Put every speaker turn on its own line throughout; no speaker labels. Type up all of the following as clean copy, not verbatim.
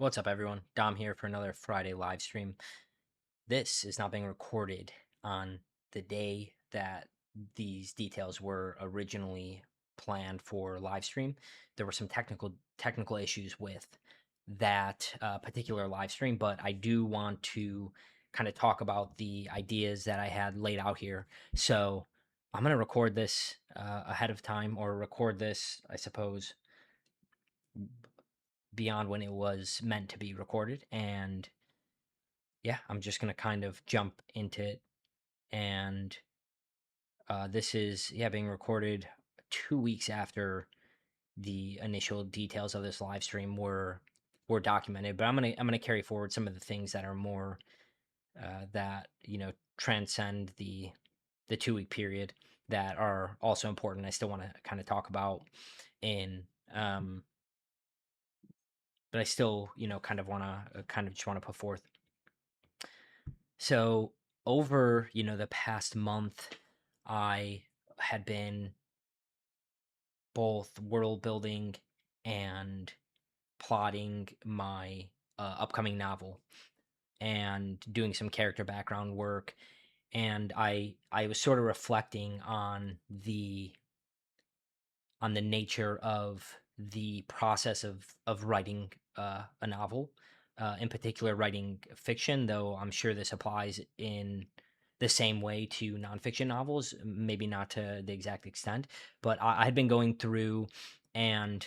What's up, everyone? Dom here for another Friday live stream. This is not being recorded on the day that these details were originally planned for live stream. There were some technical issues with that particular live stream, but I do want to kind of talk about the ideas that I had laid out here. So I'm going to record this ahead of time, or record this, I suppose, beyond when it was meant to be recorded. And yeah, I'm just gonna kind of jump into it. And this is being recorded 2 weeks after the initial details of this live stream were documented. But I'm gonna carry forward some of the things that are more that transcend the 2 week period, that are also important. I still want to kind of talk about in um, but I still kind of want to just want to put forth. So over, the past month, I had been both world building and plotting my upcoming novel, and doing some character background work. And I was sort of reflecting on the nature of the process of writing a novel, in particular writing fiction. Though I'm sure this applies in the same way to nonfiction novels, maybe not to the exact extent. But I had been going through and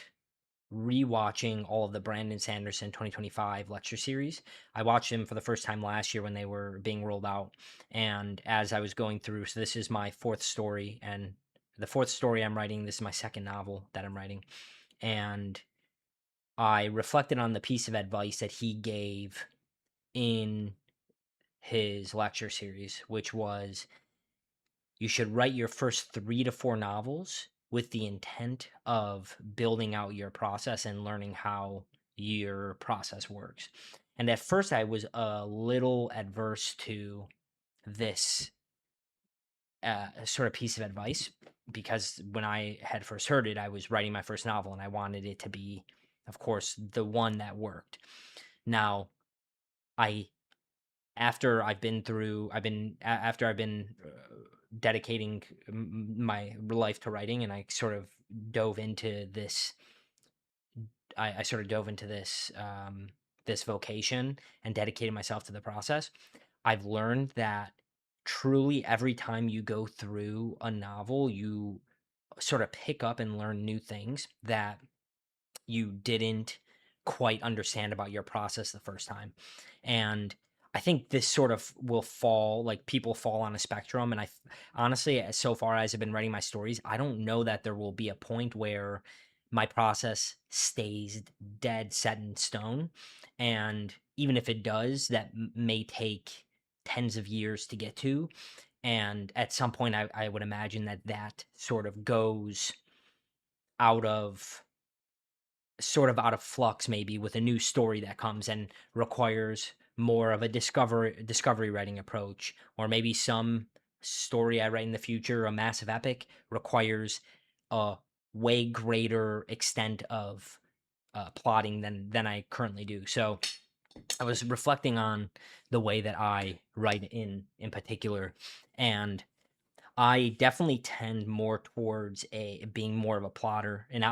rewatching all of the Brandon Sanderson 2025 lecture series. I watched them for the first time last year when they were being rolled out. And as I was going through, so this is my fourth story, and the fourth story I'm writing, this is my second novel that I'm writing. And I reflected on the piece of advice that he gave in his lecture series, which was, you should write your first 3 to 4 novels with the intent of building out your process and learning how your process works. And at first, I was a little adverse to this sort of piece of advice, because when I had first heard it, I was writing my first novel and I wanted it to be, of course, the one that worked. Now, I after I've been through, after I've been dedicating my life to writing, and I sort of dove into this. I sort of dove into this vocation and dedicated myself to the process. I've learned that truly every time you go through a novel, you sort of pick up and learn new things that you didn't quite understand about your process the first time. And I think this sort of will fall, like, people fall on a spectrum. And honestly, so far as I've been writing my stories, I don't know that there will be a point where my process stays dead set in stone. And even if it does, that may take tens of years to get to. And at some point, I would imagine that sort of goes out of out of flux, maybe with a new story that comes and requires more of a discovery writing approach. Or maybe some story I write in the future, a massive epic, requires a way greater extent of plotting than I currently do. So I was reflecting on the way that I write in particular. And I definitely tend more towards a being more of a plotter. And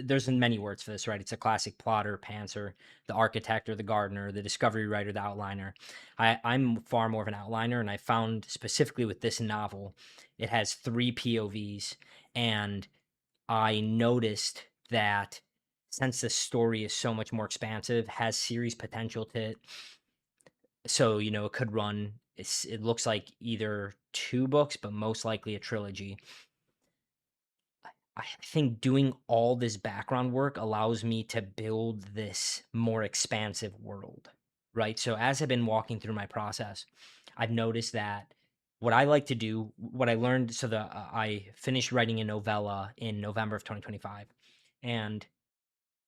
there's many words for this, right? It's a classic: plotter, pantser, the architect or the gardener, the discovery writer, the outliner. I'm far more of an outliner, and I found specifically with this novel, it has 3 POVs. And I noticed that since the story is so much more expansive, has series potential to it, so it could run. It looks like either 2 books, but most likely a trilogy. I think doing all this background work allows me to build this more expansive world, right? So as I've been walking through my process, I've noticed that what I like to do, what I learned, so I finished writing a novella in November of 2025, and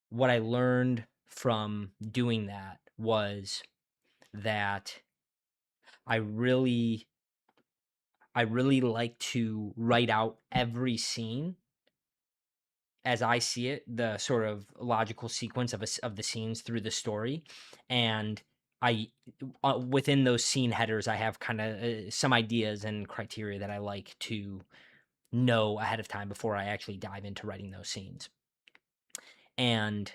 what I learned from doing that was that I really I really like to write out every scene as I see it, the sort of logical sequence of the scenes through the story, and I within those scene headers, I have kind of some ideas and criteria that I like to know ahead of time before I actually dive into writing those scenes. And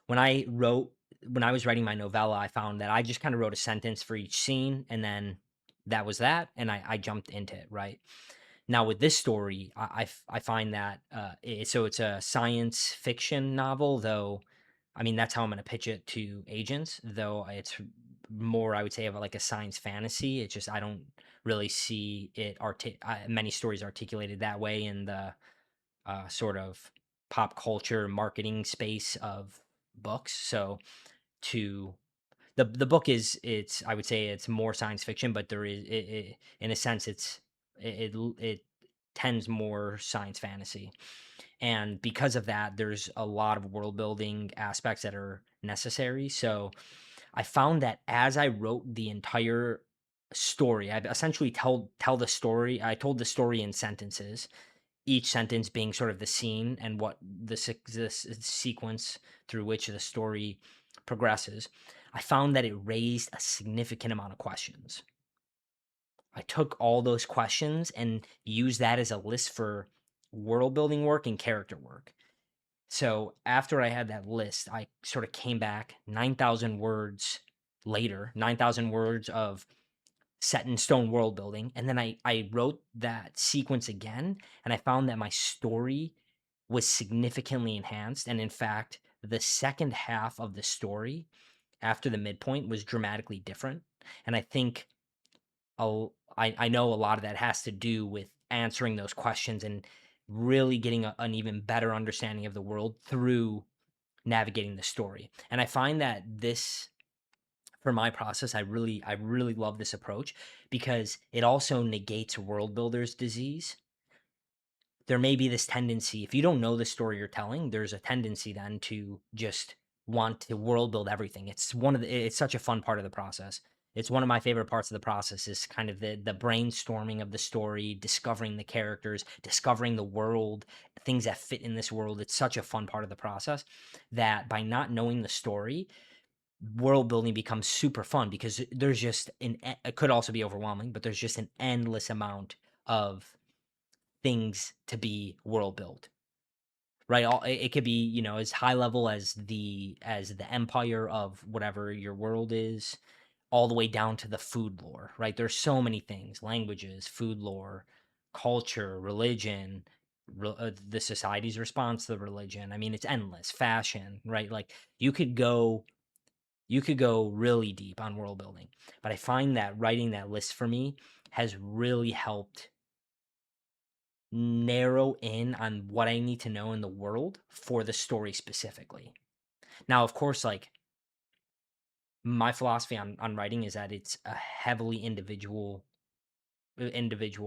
when I wrote when I was writing my novella, I found that I just kind of wrote a sentence for each scene, and then that was that, and I jumped into it, right? Now with this story, I find that so it's a science fiction novel, though. I mean, that's how I'm going to pitch it to agents, though it's more, I would say, of like a science fantasy. It's just I don't really see many stories articulated that way in the sort of pop culture marketing space of books. So to the book is it's I would say it's more science fiction, but there is in a sense it tends more science fantasy, and because of that, there's a lot of world building aspects that are necessary. So I found that as I wrote the entire story, I essentially tell the story. I told the story in sentences, each sentence being sort of the scene and what the sequence through which the story progresses. I found that it raised a significant amount of questions. I took all those questions and used that as a list for world building work and character work. So after I had that list, I sort of came back 9,000 words later, 9,000 words of set in stone world building. And then I wrote that sequence again, and I found that my story was significantly enhanced. And in fact, the second half of the story after the midpoint was dramatically different. And I think I know a lot of that has to do with answering those questions and really getting an even better understanding of the world through navigating the story. And I find that this for my process, I really love this approach because it also negates world builders disease. There may be this tendency, if you don't know the story you're telling, there's a tendency then to just want to world build everything. It's such a fun part of the process. It's one of my favorite parts of the process is kind of the brainstorming of the story, discovering the characters, discovering the world, things that fit in this world. It's such a fun part of the process that by not knowing the story, world building becomes super fun because there's just it could also be overwhelming, but there's just an endless amount of things to be world built, right? It could be, as high level as the empire of whatever your world is, all the way down to the food lore, right? There's so many things: languages, food lore, culture, religion, the society's response to the religion. I mean, it's endless. Fashion, right? Like you could go you could go really deep on world building. But I find that writing that list for me has really helped narrow in on what I need to know in the world for the story specifically. Now, of course, like my philosophy on writing is that it's a heavily individual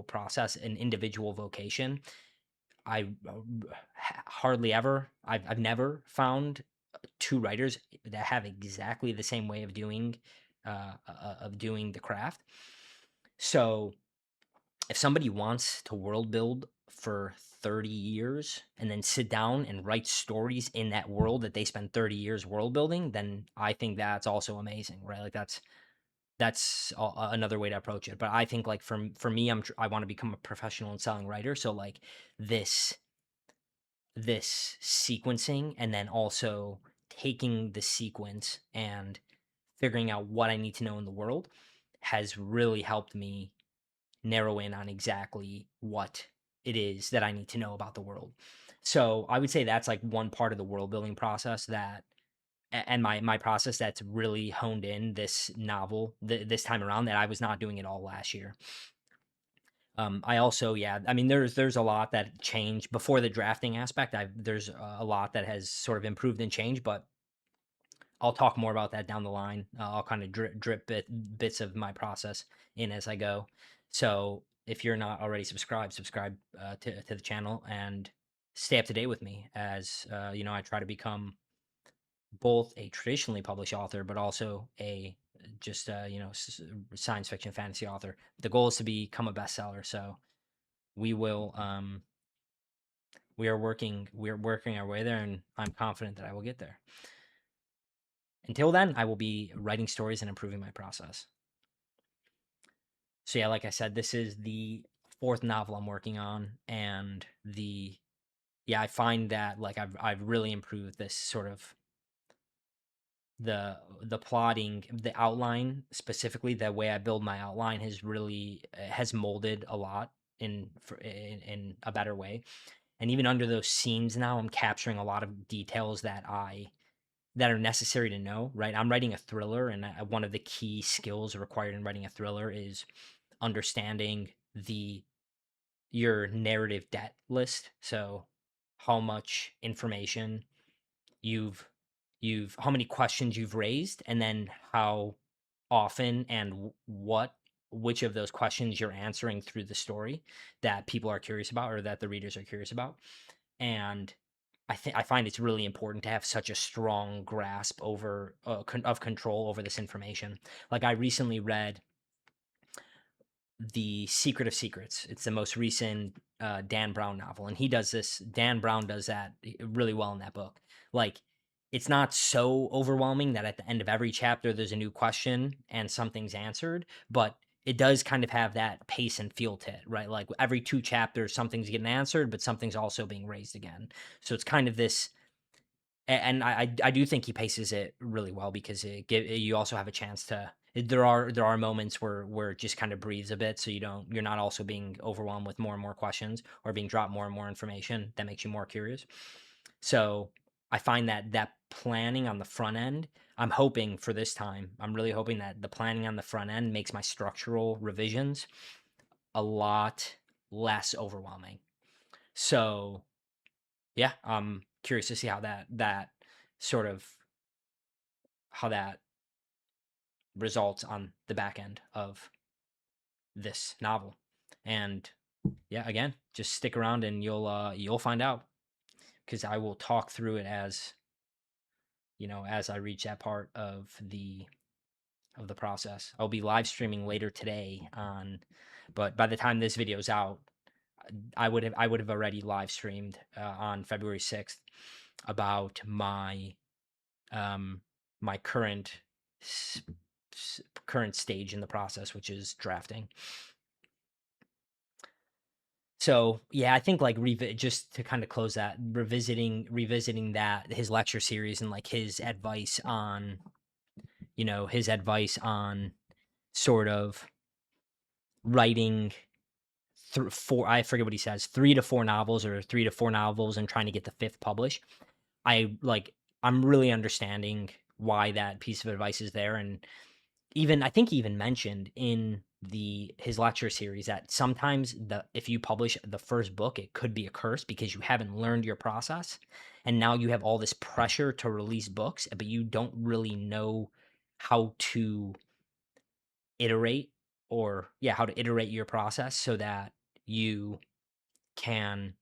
process, an individual vocation. I hardly ever, I've never found two writers that have exactly the same way of doing the craft. So if somebody wants to world build for 30 years and then sit down and write stories in that world that they spend 30 years world building, then I think that's also amazing, right? Like another way to approach it. But I think like for me, I want to become a professional in selling writer. So like this this sequencing and then also taking the sequence and figuring out what I need to know in the world has really helped me narrow in on exactly what it is that I need to know about the world. So I would say that's like one part of the world building process and my process that's really honed in this novel this time around that I was not doing it all last year. I also, yeah, I mean, there's a lot that changed before the drafting aspect. There's a lot that has sort of improved and changed, but I'll talk more about that down the line. I'll kind of drip bits of my process in as I go. So if you're not already subscribed, subscribe to the channel and stay up to date with me as I try to become both a traditionally published author, but also a just science fiction fantasy author. The goal is to become a bestseller. So we will we're working our way there, and I'm confident that I will get there. Until then, I will be writing stories and improving my process. So yeah, like I said, this is the fourth novel I'm working on, and the yeah, I find that like I've really improved this sort of the plotting, the outline, specifically the way I build my outline has really has molded a lot in a better way. And even under those scenes now, I'm capturing a lot of details that are necessary to know, right? I'm writing a thriller, and one of the key skills required in writing a thriller is understanding the your narrative debt list. So how much information you've how many questions you've raised, and then how often and what which of those questions you're answering through the story that people are curious about, or that the readers are curious about. And I find it's really important to have such a strong grasp over of control over this information. Like I recently read The Secret of Secrets. It's the most recent Dan Brown novel, and he does this. Dan Brown does that really well in that book. Like, it's not so overwhelming that at the end of every chapter there's a new question and something's answered, but it does kind of have that pace and feel to it, right? Like every two chapters, something's getting answered, but something's also being raised again. So it's kind of this and I do think he paces it really well, because you also have a chance to there are moments where it just kind of breathes a bit, so you're not also being overwhelmed with more and more questions, or being dropped more and more information that makes you more curious. So I find that planning on the front end, I'm hoping for this time, I'm really hoping that the planning on the front end makes my structural revisions a lot less overwhelming. So yeah, I'm curious to see how that sort of how that results on the back end of this novel. And yeah, again, just stick around and you'll find out, because I will talk through it as as I reach that part of the process. I'll be live streaming later today on, but by the time this video's out, I would have already live streamed on February 6th about um my s- current stage in the process, which is drafting. So yeah, I think like just to kind of close that, revisiting that his lecture series, and like his advice on his advice on sort of writing through four, I forget what he says, 3 to 4 novels, or 3 to 4 novels, and trying to get the fifth published. I like I'm really understanding why that piece of advice is there. And even I think he even mentioned in the his lecture series that sometimes the if you publish the first book, it could be a curse, because you haven't learned your process, and now you have all this pressure to release books, but you don't really know how to iterate, or yeah, how to iterate your process so that you can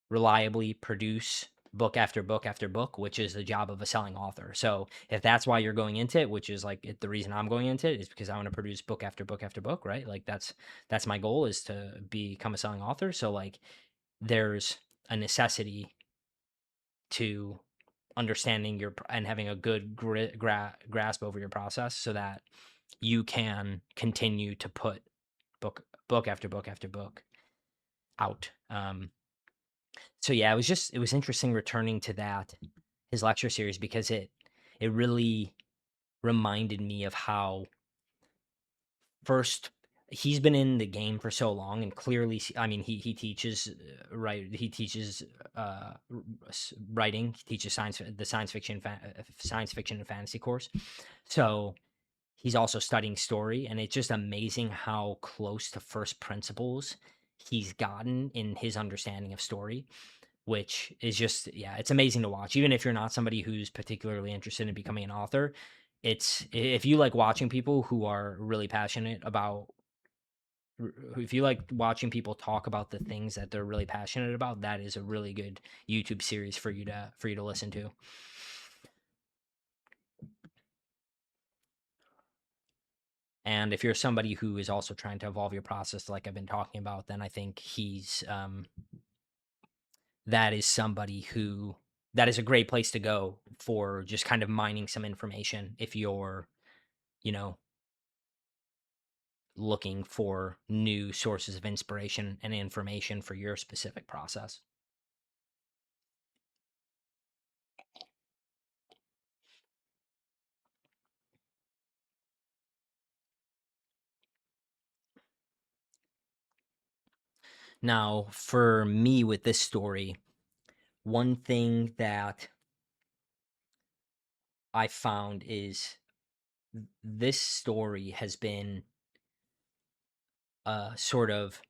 reliably produce book after book after book, which is the job of a selling author. So if that's why you're going into it, which is like the reason I'm going into it, is because I want to produce book after book after book, right? Like that's my goal, is to become a selling author. So like there's a necessity to understanding and having a good grasp over your process, so that you can continue to put book after book after book out. So yeah, it was interesting returning to that his lecture series, because it really reminded me of how first he's been in the game for so long, and clearly I mean he teaches he teaches writing, he teaches science fiction and fantasy course. So he's also studying story, and it's just amazing how close to first principles he's gotten in his understanding of story, which is just yeah, it's amazing to watch. Even if you're not somebody who's particularly interested in becoming an author, it's if you like watching people who are really passionate about if you like watching people talk about the things that they're really passionate about, that is a really good YouTube series for you to listen to. And if you're somebody who is also trying to evolve your process like I've been talking about, then I think that is somebody who that is a great place to go for just kind of mining some information if you're, you know, looking for new sources of inspiration and information for your specific process. Now, for me with this story, one thing that I found is this story has been sort of,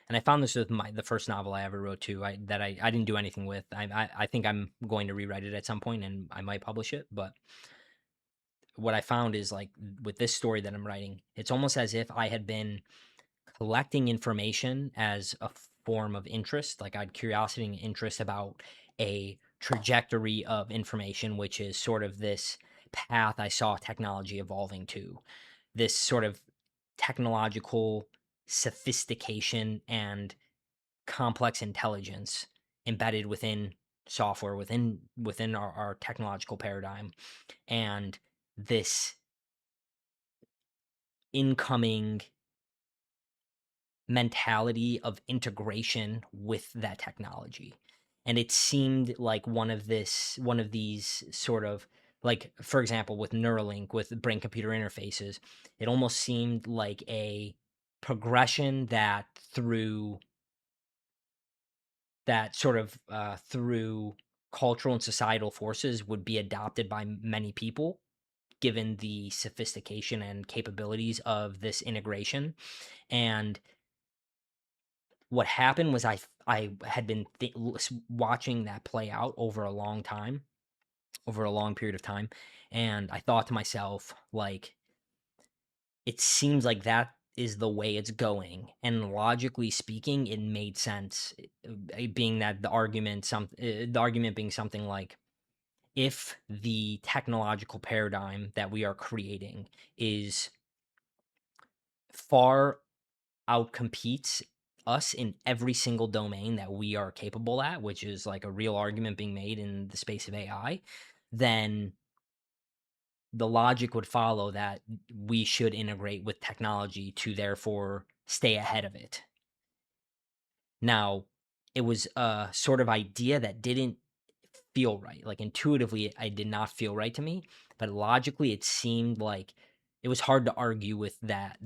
and I found this with the first novel I ever wrote too. I didn't do anything with. I think I'm going to rewrite it at some point, and I might publish it. But what I found is like with this story that I'm writing, it's almost as if I had been collecting information as a form of interest. Like I had curiosity and interest about a trajectory of information, which is sort of this path I saw technology evolving to, this sort of technological sophistication and complex intelligence embedded within software, within our technological paradigm, and this incoming mentality of integration with that technology. And it seemed like one of these sort of, like, for example, with Neuralink, with brain computer interfaces, it almost seemed like a progression that through cultural and societal forces would be adopted by many people given the sophistication and capabilities of this integration. And what happened was I had been watching that play out over a long time, over a long period of time, and I thought to myself, like, it seems like that is the way it's going, and logically speaking, it made sense. Being that the argument being something like, if the technological paradigm that we are creating is far outcompetes us in every single domain that we are capable at, which is like a real argument being made in the space of AI, then the logic would follow that we should integrate with technology to therefore stay ahead of it. Now, it was a sort of idea that didn't feel right. Like intuitively, it did not feel right to me, but logically, it seemed like it was hard to argue with that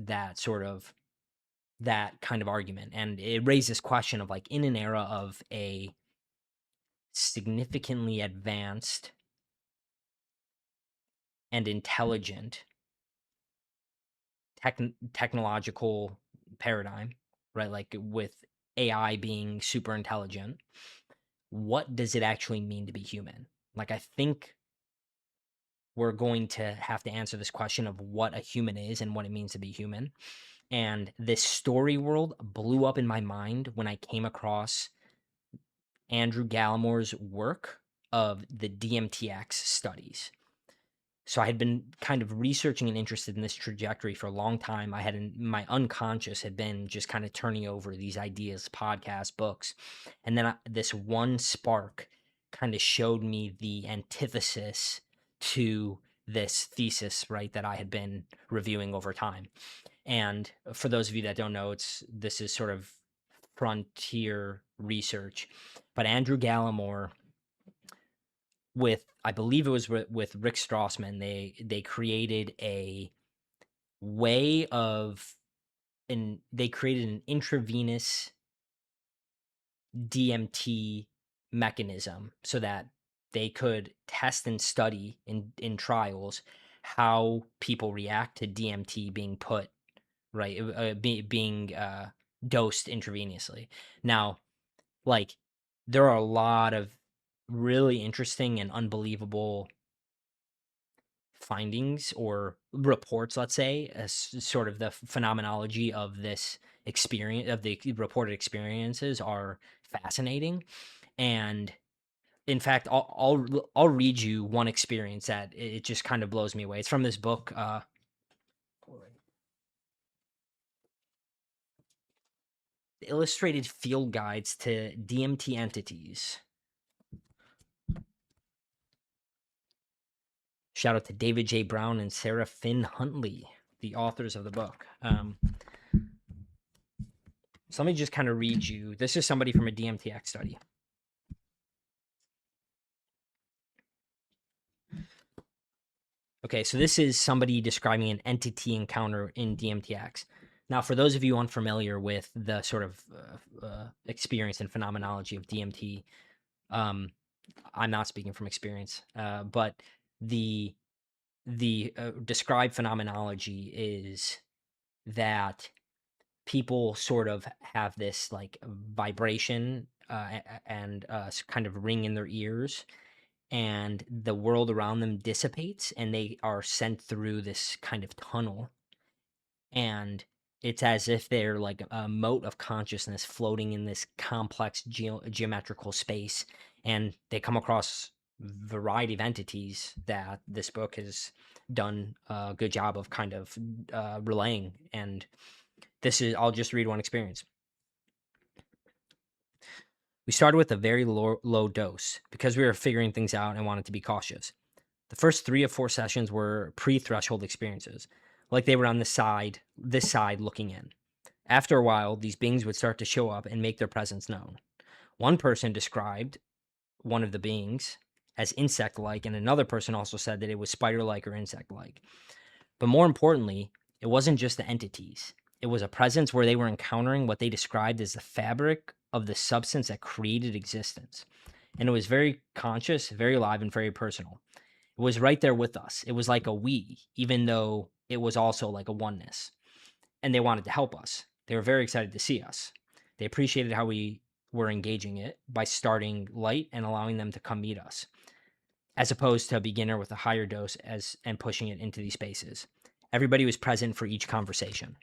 kind of argument. And it raised this question of, like, in an era of a significantly advanced and intelligent technological paradigm, right? Like with AI being super intelligent, what does it actually mean to be human? Like, I think we're going to have to answer this question of what a human is and what it means to be human. And this story world blew up in my mind when I came across Andrew Gallimore's work of the DMTX studies. So I had been kind of researching and interested in this trajectory for a long time. My unconscious had been just kind of turning over these ideas, podcasts, books. And then this one spark kind of showed me the antithesis to this thesis, right, that I had been reviewing over time. And for those of you that don't know, this is sort of frontier research. But Andrew Gallimore, with I believe it was with Rick Strassman, they created a way of and they created an intravenous DMT mechanism so that they could test and study in trials how people react to DMT being put right being dosed intravenously. Now, like, there are a lot of really interesting and unbelievable findings or reports, let's say, as sort of the phenomenology of this experience, of the reported experiences, are fascinating. And in fact, I'll read you one experience that it just kind of blows me away. It's from this book. Illustrated field guides to DMT entities. Shout out to David J. Brown and Sarah Finn Huntley, the authors of the book. So let me just kind of read you. This is somebody from a DMTX study. Okay, so this is somebody describing an entity encounter in DMTX. Now, for those of you unfamiliar with the sort of experience and phenomenology of DMT, um, I'm not speaking from experience, but the described phenomenology is that people sort of have this like vibration and kind of ring in their ears, and the world around them dissipates and they are sent through this kind of tunnel, and it's as if they're like a mote of consciousness floating in this complex geometrical space, and they come across variety of entities that this book has done a good job of kind of relaying. And this is, I'll just read one experience. We started with a very low dose because we were figuring things out and wanted to be cautious. The first 3 of 4 sessions were pre-threshold experiences, like they were on this side looking in. After a while, these beings would start to show up and make their presence known. One person described one of the beings as insect-like, and another person also said that it was spider-like or insect-like. But more importantly, it wasn't just the entities. It was a presence where they were encountering what they described as the fabric of the substance that created existence. And it was very conscious, very alive, and very personal. It was right there with us. It was like a we, even though it was also like a oneness. And they wanted to help us. They were very excited to see us. They appreciated how we were engaging it by starting light and allowing them to come meet us, as opposed to a beginner with a higher dose and pushing it into these spaces. Everybody was present for each conversation.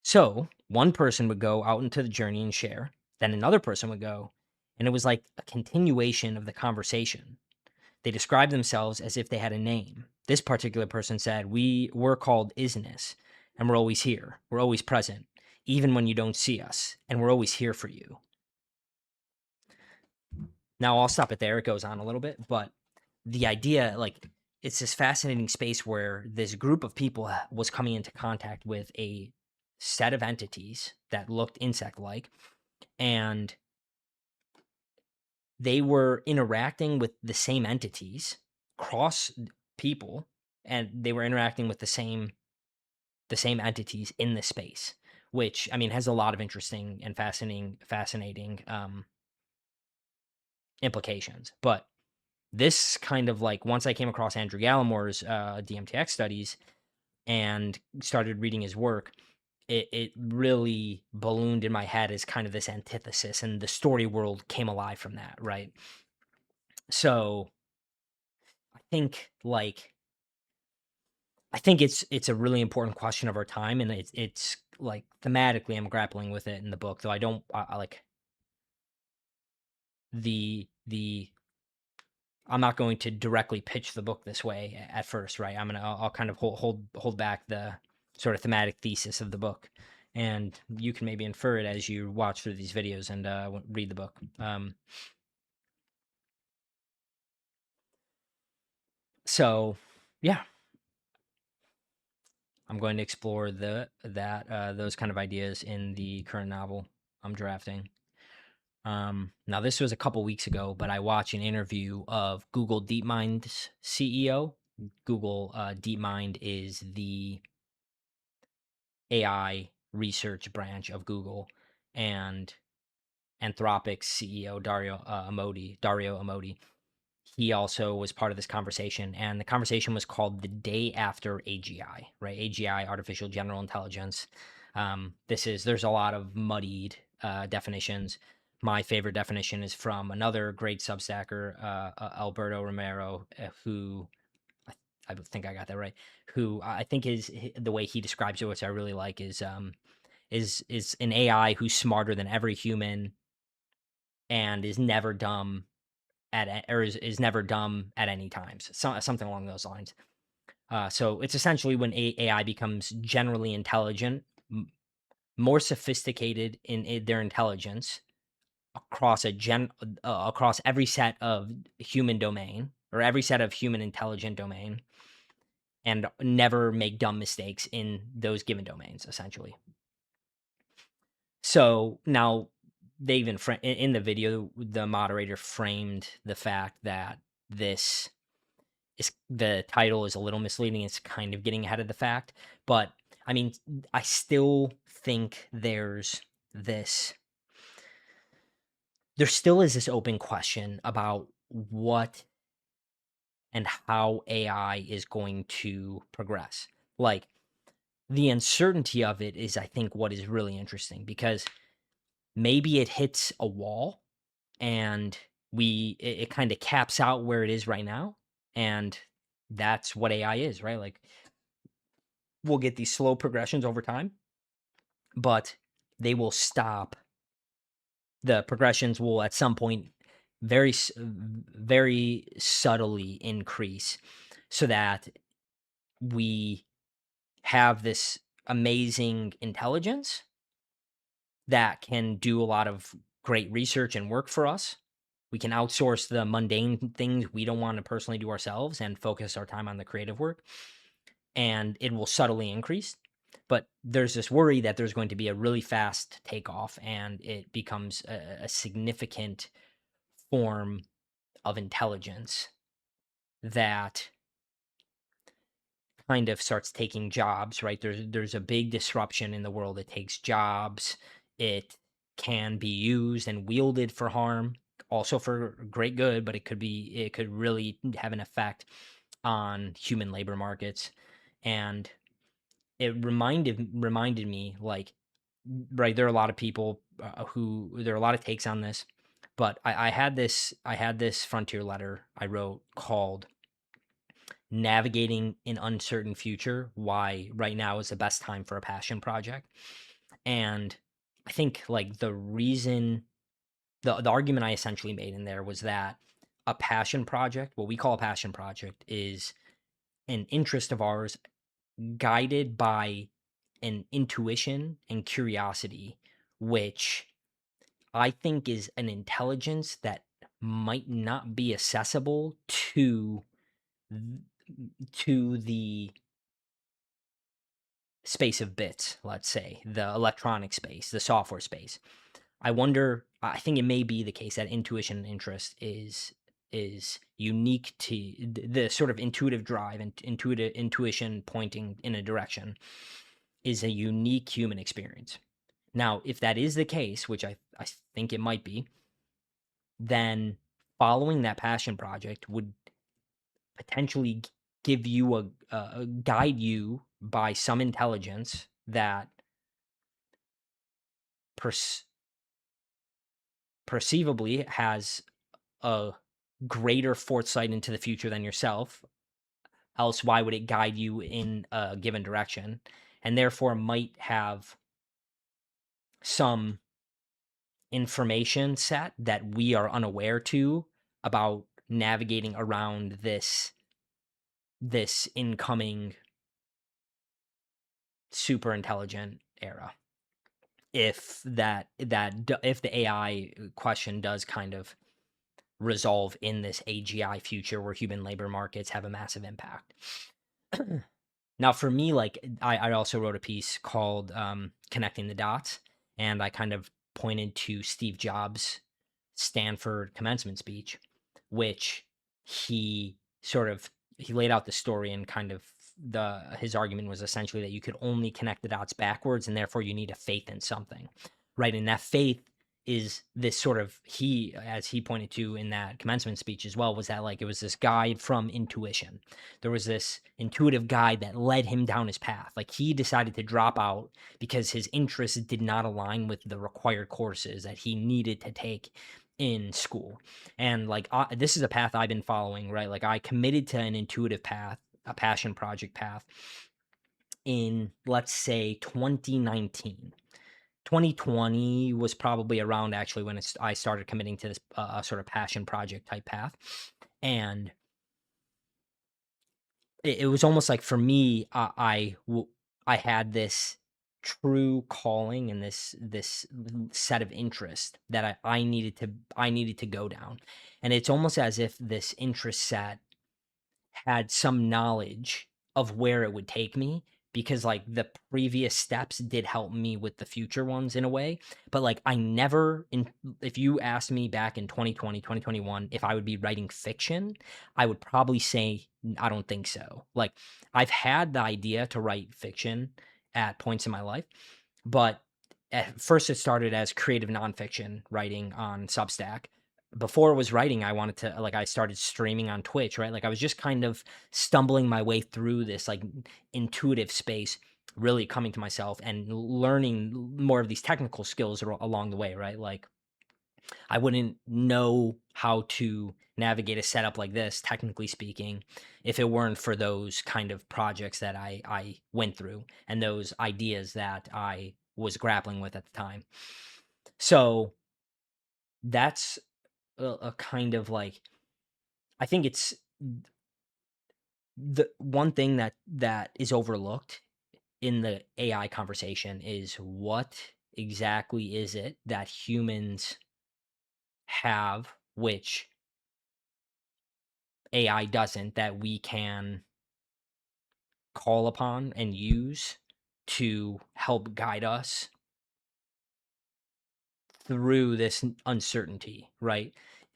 So one person would go out into the journey and share, then another person would go, and it was like a continuation of the conversation. They described themselves as if they had a name. This particular person said, we're called isness, and we're always here. We're always present, even when you don't see us, and we're always here for you. Now I'll stop it there. It goes on a little bit, but the idea, like, it's this fascinating space where this group of people was coming into contact with a set of entities that looked insect-like, and they were interacting with the same entities cross people, and they were interacting with the same entities in the space, which, I mean, has a lot of interesting and fascinating implications. But this kind of like, once I came across Andrew Gallimore's DMTX studies and started reading his work, it really ballooned in my head as kind of this antithesis, and the story world came alive from that, right? So I think like it's a really important question of our time, and it's like thematically I'm grappling with it in the book, though I don't I like the I'm not going to directly pitch the book this way at first, right? I'll kind of hold back the sort of thematic thesis of the book, and you can maybe infer it as you watch through these videos and read the book. So yeah, I'm going to explore those kind of ideas in the current novel I'm drafting. Now this was a couple weeks ago, but I watched an interview of Google DeepMind's CEO. Google DeepMind is the AI research branch of Google, and Anthropic's CEO Dario Amodi. He also was part of this conversation, and the conversation was called "The Day After AGI." Right, AGI, artificial general intelligence. There's a lot of muddied definitions. My favorite definition is from another great Substacker, Alberto Romero, who I think I got that right. Who I think is the way he describes it, which I really like, is an AI who's smarter than every human and is never dumb is never dumb at any times. Something along those lines. So it's essentially when AI becomes generally intelligent, more sophisticated in their intelligence across across every set of human domain, or every set of human intelligent domain, and never make dumb mistakes in those given domains, essentially. So now they even in the video, the moderator framed the fact that this is the title is a little misleading. It's kind of getting ahead of the fact, but I mean, I still think this there still is this open question about what and how AI is going to progress. Like, the uncertainty of it is, I think, what is really interesting, because maybe it hits a wall and it kind of caps out where it is right now. And that's what AI is, right? Like, we'll get these slow progressions over time, but they will stop. The progressions will at some point very subtly increase, so that we have this amazing intelligence that can do a lot of great research and work for us. We can outsource the mundane things we don't want to personally do ourselves and focus our time on the creative work, and it will subtly increase. But there's this worry that there's going to be a really fast takeoff and it becomes a significant form of intelligence that kind of starts taking jobs, right? There's a big disruption in the world. It takes jobs. It can be used and wielded for harm, also for great good, but it could really have an effect on human labor markets. And it reminded me, like, right, there are a lot of people who there are a lot of takes on this, but I had this frontier letter I wrote called "Navigating an Uncertain Future: Why Right Now is the Best Time for a Passion Project." And I think, like, the argument I essentially made in there was that a passion project, what we call a passion project, is an interest of ours guided by an intuition and curiosity, which I think is an intelligence that might not be accessible th- to the space of bits, let's say, the electronic space, the software space. I think it may be the case that intuition and interest is unique to the sort of intuitive drive and intuitive intuition pointing in a direction is a unique human experience. Now, if that is the case, which I think it might be, then following that passion project would potentially give you guide you by some intelligence that perce- perceivably has a greater foresight into the future than yourself. Else, why would it guide you in a given direction? And therefore might have some information set that we are unaware to about navigating around this incoming super intelligent era. If if the AI question does kind of resolve in this AGI future where human labor markets have a massive impact. Now, for me, like, I also wrote a piece called "Connecting the Dots," and I kind of pointed to Steve Jobs' Stanford commencement speech, which he sort of he laid out the story, and kind of the his argument was essentially that you could only connect the dots backwards, and therefore you need a faith in something, right? And that faith is this sort of he as he pointed to in that commencement speech as well, was that, like, it was this guide from intuition. There was this intuitive guide that led him down his path. Like, he decided to drop out because his interests did not align with the required courses that he needed to take in school. And, like, this is a path I've been following, right? Like, I committed to an intuitive path, a passion project path, in, let's say, 2019. 2020 was probably around, actually, when I started committing to this sort of passion project type path. And it was almost like, for me, I had this true calling and this set of interest that I needed to go down. And it's almost as if this interest set had some knowledge of where it would take me, because like the previous steps did help me with the future ones in a way. But like I never in if you asked me back in 2020, 2021 if I would be writing fiction, I would probably say I don't think so. Like I've had the idea to write fiction at points in my life, but at first it started as creative nonfiction writing on Substack. Before it was writing, I wanted to like I started streaming on Twitch, right? Like I was just kind of stumbling my way through this like intuitive space, really coming to myself and learning more of these technical skills along the way, right? Like I wouldn't know how to navigate a setup like this, technically speaking, if it weren't for those kind of projects that I went through and those ideas that I was grappling with at the time. So that's a kind of like I think it's the one thing that is overlooked in the AI conversation is what exactly is it that humans have which AI doesn't, that we can call upon and use to help guide us through this uncertainty, right?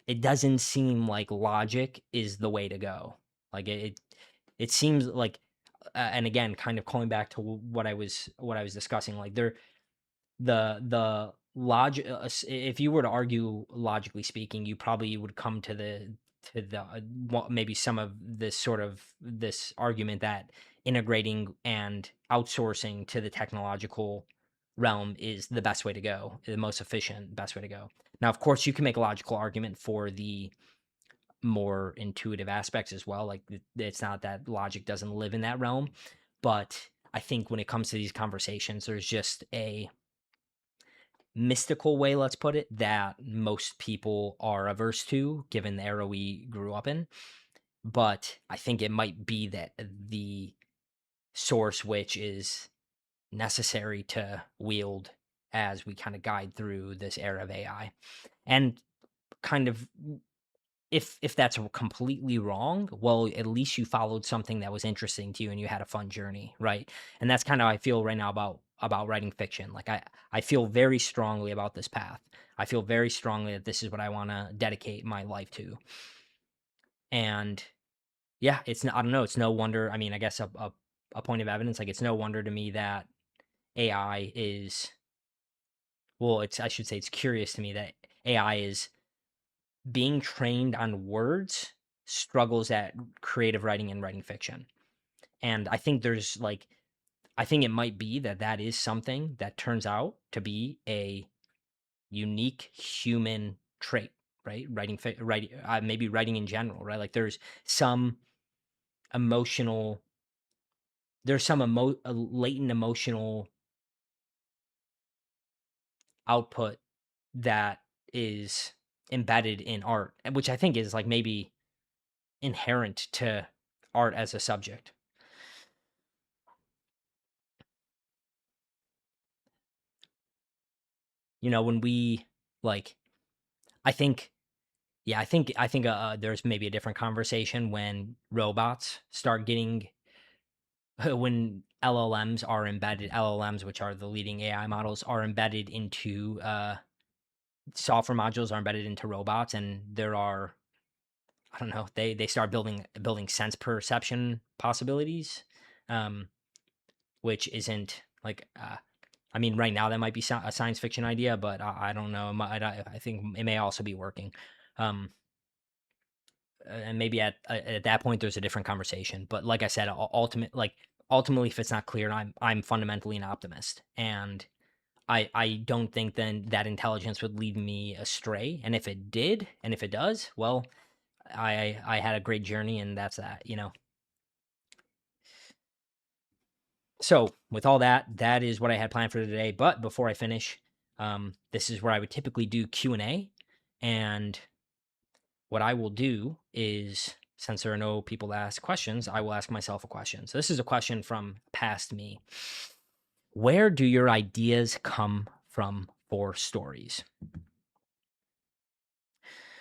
It doesn't seem like logic is the way to go. Like it seems like, and again, kind of calling back to what I was discussing. Like the logic. If you were to argue logically speaking, you probably would come to maybe some of this sort of this argument that integrating and outsourcing to the technological realm is the best way to go, the most efficient, best way to go. Now, of course, you can make a logical argument for the more intuitive aspects as well. Like it's not that logic doesn't live in that realm, but I think when it comes to these conversations, there's just a mystical way, let's put it, that most people are averse to, given the era we grew up in. But I think it might be that the source which is necessary to wield as we kind of guide through this era of AI. And kind of if that's completely wrong, well, at least you followed something that was interesting to you and you had a fun journey, right? And that's kind of how I feel right now about writing fiction. Like I feel very strongly about this path. I feel very strongly that this is what I want to dedicate my life to. And yeah, I don't know, it's no wonder. I mean, I guess a point of evidence, like it's no wonder to me that AI is, well, it's I should say it's curious to me that AI is being trained on words struggles at creative writing and writing fiction. And I think there's like, I think it might be that that is something that turns out to be a unique human trait, right? Maybe writing in general, right? Like some emotional, there's some latent emotional output that is embedded in art, which I think is like maybe inherent to art as a subject. When we like, I think, yeah, I think there's maybe a different conversation when robots start getting, when LLMs, which are the leading AI models, are embedded into software modules, are embedded into robots, and there are, I don't know, they start building sense perception possibilities, um, which isn't like, I mean, right now that might be a science fiction idea, but I don't know. I think it may also be working. Um, and maybe at that point there's a different conversation. But like I said, ultimately, if it's not clear, I'm fundamentally an optimist, and I don't think then that intelligence would lead me astray. And if it did, and if it does, well, I had a great journey, and that's that. So with all that, that is what I had planned for today. But before I finish, this is where I would typically do Q&A. And what I will do is, since there are no people to ask questions, I will ask myself a question. So this is a question from past me. Where do your ideas come from for stories?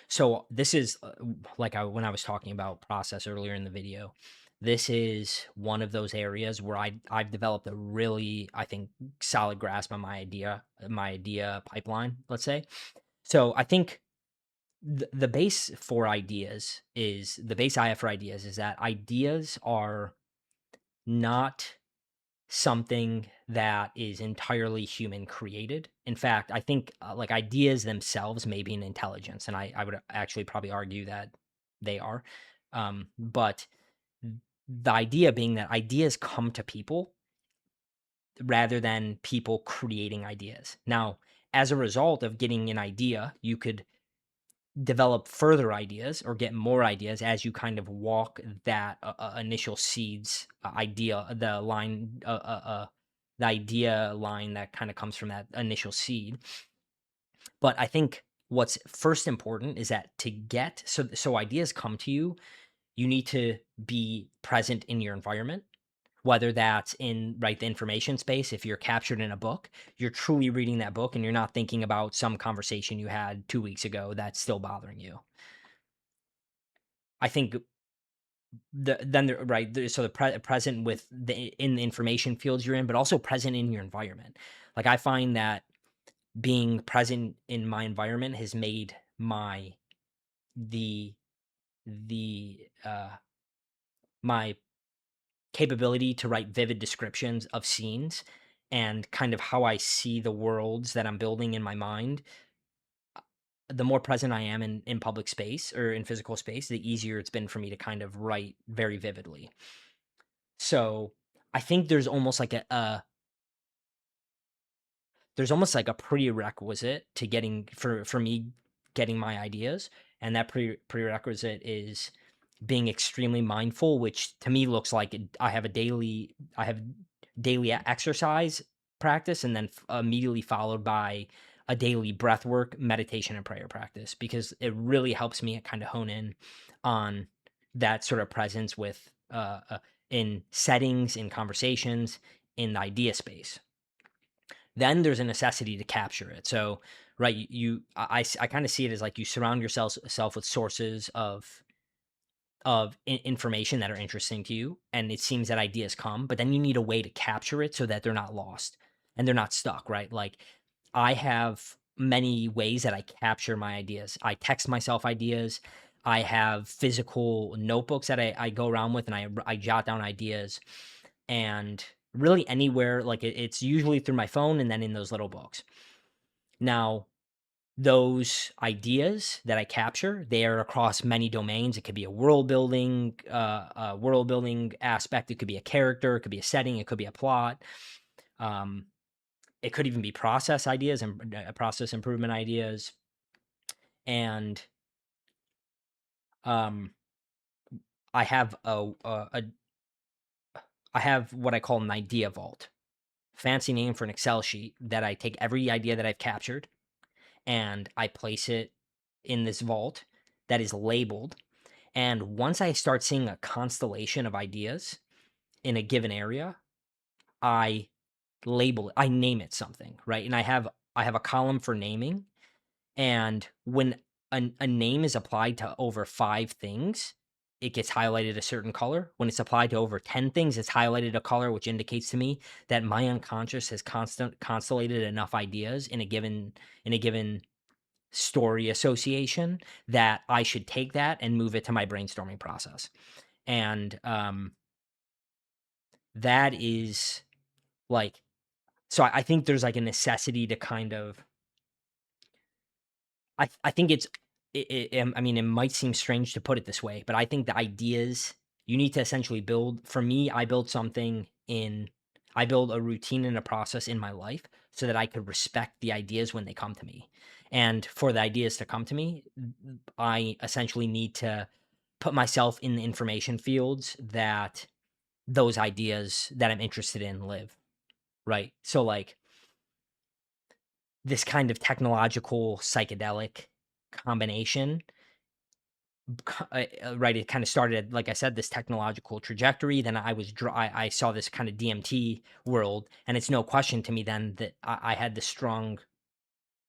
So this is like when I was talking about process earlier in the video. This is one of those areas where I've developed a really, I think, solid grasp on my idea pipeline. Let's say. So I think the base for ideas is the base I have for ideas is that ideas are not something that is entirely human created. In fact, I think like ideas themselves may be an intelligence, and I would actually probably argue that they are. But the idea being that ideas come to people rather than people creating ideas. Now, as a result of getting an idea, you could develop further ideas or get more ideas as you kind of walk that initial seeds idea the idea line that kind of comes from that initial seed. But I think what's first important is that to get so ideas come to you, you need to be present in your environment, whether that's in right the information space. If you're captured in a book, you're truly reading that book and you're not thinking about some conversation you had 2 weeks ago that's still bothering you. I think right so present with the in the information fields you're in, but also present in your environment. Like I find that being present in my environment has made my the my capability to write vivid descriptions of scenes and kind of how I see the worlds that I'm building in my mind. The more present I am in public space or in physical space, the easier it's been for me to kind of write very vividly. So I think there's almost like a prerequisite to getting for me getting my ideas, and that prerequisite is being extremely mindful, which to me looks like I have daily exercise practice, and then immediately followed by a daily breath work, meditation, and prayer practice, because it really helps me kind of hone in on that sort of presence with in settings, in conversations, in the idea space. Then there's a necessity to capture it. So, right, I kind of see it as like you surround yourself with sources of information that are interesting to you, and it seems that ideas come, but then you need a way to capture it so that they're not lost and they're not stuck, right? Like I have many ways that I capture my ideas. I text myself ideas. I have physical notebooks that I go around with, and I jot down ideas. And really anywhere, like it's usually through my phone and then in those little books. Now, those ideas that I capture, they are across many domains. It could be a world building aspect. It could be a character. It could be a setting. It could be a plot. Um, it could even be process ideas and process improvement ideas. And um, I have I have what I call an idea vault, fancy name for an Excel sheet that I take every idea that I've captured and I place it in this vault that is labeled. And once I start seeing a constellation of ideas in a given area, I label it, I name it something, right? And I have a column for naming. And when a name is applied to over 5 things, it gets highlighted a certain color. When it's applied to over 10 things, it's highlighted a color, which indicates to me that my unconscious has constellated enough ideas in a given story association that I should take that and move it to my brainstorming process. And that is like, so I think there's like a necessity to kind of, I think I mean, it might seem strange to put it this way, but I think the ideas you need to essentially build, for me, I build a routine and a process in my life so that I could respect the ideas when they come to me. And for the ideas to come to me, I essentially need to put myself in the information fields that those ideas that I'm interested in live, right? So like this kind of technological psychedelic combination Right, it kind of started, like I said, this technological trajectory. Then I saw this kind of DMT world, and it's no question to me then that I had this strong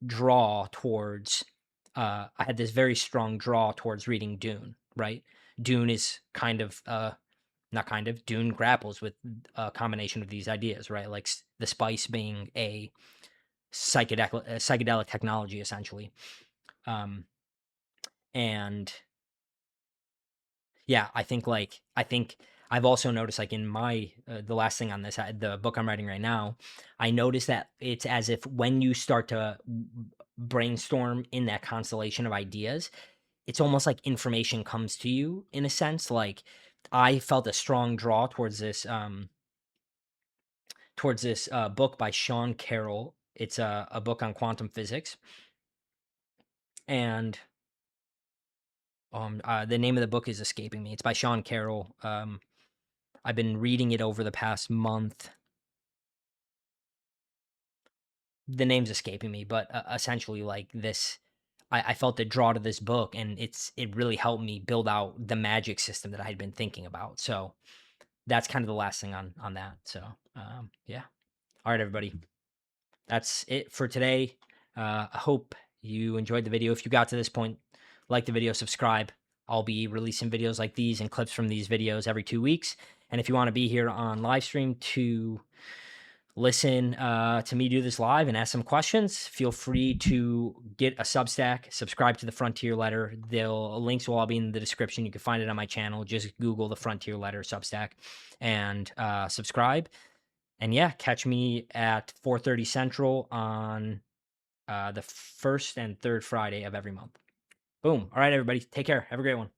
draw towards. I had this very strong draw towards reading Dune. Right, Dune is kind of not kind of Dune grapples with a combination of these ideas. Right, like the spice being a psychedelic technology essentially. Um, and Yeah, I think I've also noticed, like, in my the last thing on this, the book I'm writing right now, I noticed that it's as if when you start to brainstorm in that constellation of ideas, it's almost like information comes to you in a sense. Like, I felt a strong draw towards this book by Sean Carroll. It's a book on quantum physics, and the name of the book is escaping me. It's by Sean Carroll. I've been reading it over the past month. The name's escaping me, but essentially, like this, I felt a draw to this book, and it really helped me build out the magic system that I had been thinking about. So that's kind of the last thing on that. So yeah. All right, everybody, that's it for today. I hope you enjoyed the video. If you got to this point, like the video, subscribe. I'll be releasing videos like these and clips from these videos every 2 weeks. And if you want to be here on live stream to listen to me do this live and ask some questions, feel free to get a Substack, subscribe to the Frontier Letter. Links will all be in the description. You can find it on my channel. Just Google the Frontier Letter Substack and subscribe. And yeah, catch me at 4:30 Central on the first and third Friday of every month. Boom. All right, everybody. Take care. Have a great one.